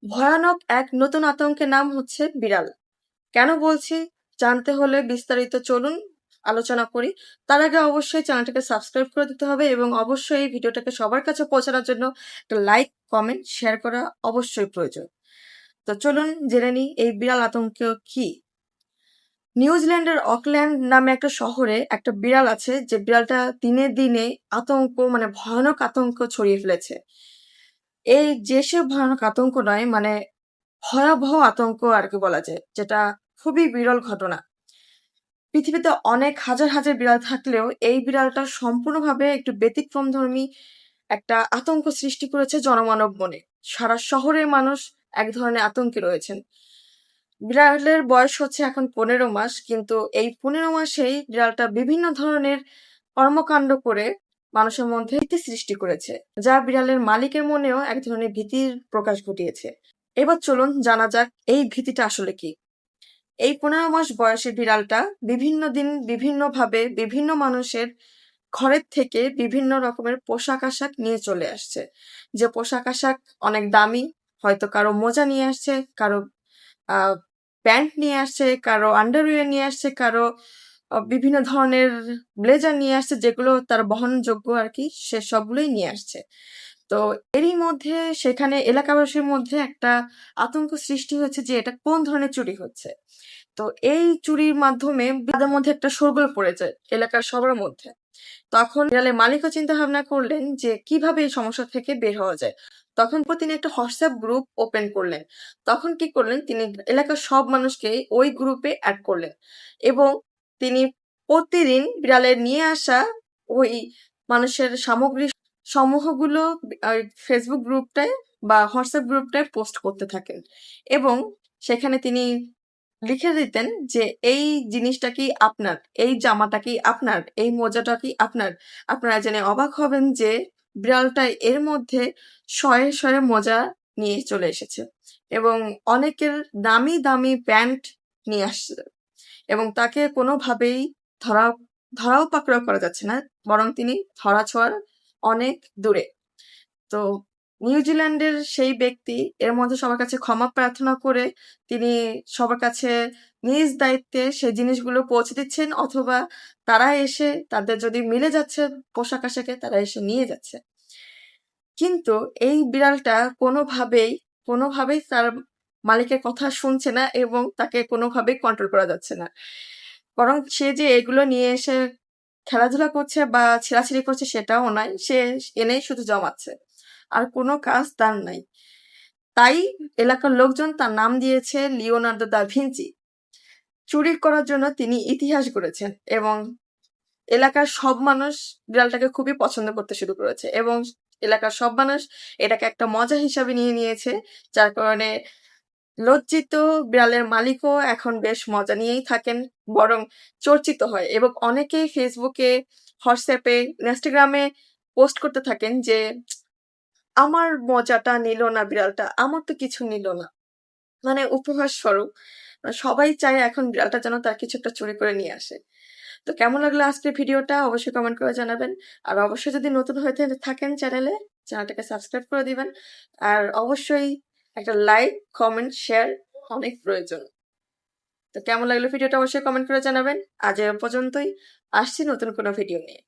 ভয়ানক এক নতুন আতঙ্কের নাম হচ্ছে বিড়াল। কেন বলছি জানতে হলে বিস্তারিত চলুন আলোচনা করি। তার আগে অবশ্যই চ্যানেলটাকে সাবস্ক্রাইব করে দিতে হবে এবং অবশ্যই এই ভিডিওটাকে সবার কাছে পৌঁছানোর জন্য একটা লাইক, কমেন্ট, শেয়ার করা অবশ্যই প্রয়োজন। তো চলুন জেনে নিই এই বিড়াল আতঙ্ক কি। নিউজিল্যান্ডের অকল্যান্ড নামে একটা শহরে একটা বিড়াল আছে, যে বিড়ালটা দিনে দিনে আতঙ্ক মানে ভয়ানক আতঙ্ক ছড়িয়ে ফেলেছে। এই যে সে ভয়ানক আতঙ্ক নয়, মানে ভয়াবহ আতঙ্ক আর কি বলা যায়, যেটা খুবই বিরল ঘটনা। পৃথিবীতে অনেক হাজার হাজার বিড়াল থাকলেও এই বিড়ালটা সম্পূর্ণভাবে একটু ব্যতিক্রমধর্মী একটা আতঙ্ক সৃষ্টি করেছে জনমানব মনে। সারা শহরের মানুষ এক ধরনের আতঙ্কে রয়েছেন। বিড়ালের বয়স হচ্ছে এখন 15 মাস, কিন্তু এই 15 মাসেই বিড়ালটা বিভিন্ন ধরনের কর্মকাণ্ড করে মানুষের মধ্যে ভীতি সৃষ্টি করেছে, যা বিড়ালের মালিকের মনেও এক ধরনের ভীতির প্রকাশ ঘটিয়েছে। এবার চলুন জানা যাক এই ভীতিটা আসলে কি। এই 15 মাস বয়সী বিড়ালটা বিভিন্ন দিন বিভিন্নভাবে বিভিন্ন মানুষের ঘরের থেকে বিভিন্ন রকমের পোশাক আশাক নিয়ে চলে আসছে। যে পোশাক আশাক অনেক দামি, হয়তো কারো মোজা নিয়ে আসছে, কারো প্যান্ট নিয়ে আসছে, কারো আন্ডারওয়্যার নিয়ে আসছে, কারো বিভিন্ন ধরনের ব্লেজার নিয়ে আসছে, যেগুলো তার বহনযোগ্য আর কি, সে সবগুলোই নিয়ে আসছে। তো এরই মধ্যে সেখানে এলাকাবাসীর মধ্যে একটা আতঙ্ক সৃষ্টি হয়েছে যে এটা কোন ধরনের চুরি হচ্ছে। তো এই চুরির মাধ্যমে তাদের মধ্যে একটা শোরগোল পড়ে যায় এলাকার সবার মধ্যে। তখন বিড়ালের মালিকও চিন্তা ভাবনা করলেন যে কিভাবে এই সমস্যা থেকে বের হওয়া যায়। তখন তিনি একটা হোয়াটসঅ্যাপ গ্রুপ ওপেন করলেন। তখন কি করলেন, তিনি এলাকার সব মানুষকে ওই গ্রুপে অ্যাড করলেন এবং তিনি প্রতিদিন বিড়ালের নিয়ে আসা ওই মানুষের সামগ্রী সমূহগুলো ফেসবুক গ্রুপটায় বা হোয়াটসঅ্যাপ গ্রুপটায় পোস্ট করতে থাকেন এবং সেখানে তিনি লিখে দিতেন যে এই জিনিসটা কি আপনার, এই জামাটা কি আপনার, এই মোজাটা কি আপনার। আপনারা জেনে অবাক হবেন যে বিড়ালটা এর মধ্যে শয়ে শয়ে মোজা নিয়ে চলে এসেছে এবং অনেকের দামি দামি প্যান্ট নিয়ে আসছে এবং তাকে কোনোভাবেই ধরাও ধরাও পাকড়াও করা যাচ্ছে না, বরং তিনি ধরা ছোঁয়ার অনেক দূরে। তো নিউজিল্যান্ডের সেই ব্যক্তি এর মধ্যে সবার কাছে ক্ষমা প্রার্থনা করে তিনি সবার কাছে নিজ দায়িত্বে সেই জিনিসগুলো পৌঁছে দিচ্ছেন, অথবা তারা এসে তাদের যদি মিলে যাচ্ছে পোশাক আশাকে, তারা এসে নিয়ে যাচ্ছে। কিন্তু এই বিড়ালটা কোনোভাবেই তার মালিকের কথা শুনছে না এবং তাকে কোনোভাবেই কন্ট্রোল করা যাচ্ছে না। বরং সে যে এগুলো নিয়ে এসে খেলাধুলা করছে বা ছেঁড়াছিঁড়ি করছে সেটাও নয়, সে এনেই শুধু জমাচ্ছে, আর কোনো কাজ তার নাই। তাই এলাকার লোকজন তার নাম দিয়েছে লিওনার্দো দা ভিঞ্চি। চুরি করার জন্য তিনি ইতিহাস গড়েছেন এবং এলাকার সব মানুষ বিড়ালটাকে খুবই পছন্দ করতে শুরু করেছে এবং এলাকার সব মানুষ এটাকে একটা মজা হিসাবে নিয়ে নিয়েছে, যার কারণে লজ্জিত বিড়ালের মালিকও এখন বেশ মজা নিয়েই থাকেন, বরং চর্চিত হয় এবং অনেকেই ফেসবুকে, হোয়াটসঅ্যাপে, ইনস্টাগ্রামে পোস্ট করতে থাকেন যে আমার মজাটা নিল না বিড়ালটা, আমার তো কিছু নিল না, মানে উপহাস স্বরূপ। সবাই চায় এখন বিড়ালটা যেন তার কিছু একটা চুরি করে নিয়ে আসে। তো কেমন লাগলো আজকের ভিডিওটা অবশ্যই কমেন্ট করে জানাবেন। আর অবশ্যই যদি নতুন হয়ে থাকেন চ্যানেলটাকে সাবস্ক্রাইব করে দিবেন। আর অবশ্যই একটা লাইক, কমেন্ট, শেয়ার অনেক প্রয়োজন। তো কেমন লাগলো ভিডিওটা অবশ্যই কমেন্ট করে জানাবেন। আজ এ পর্যন্তই, আসছি নতুন কোনো ভিডিও নিয়ে।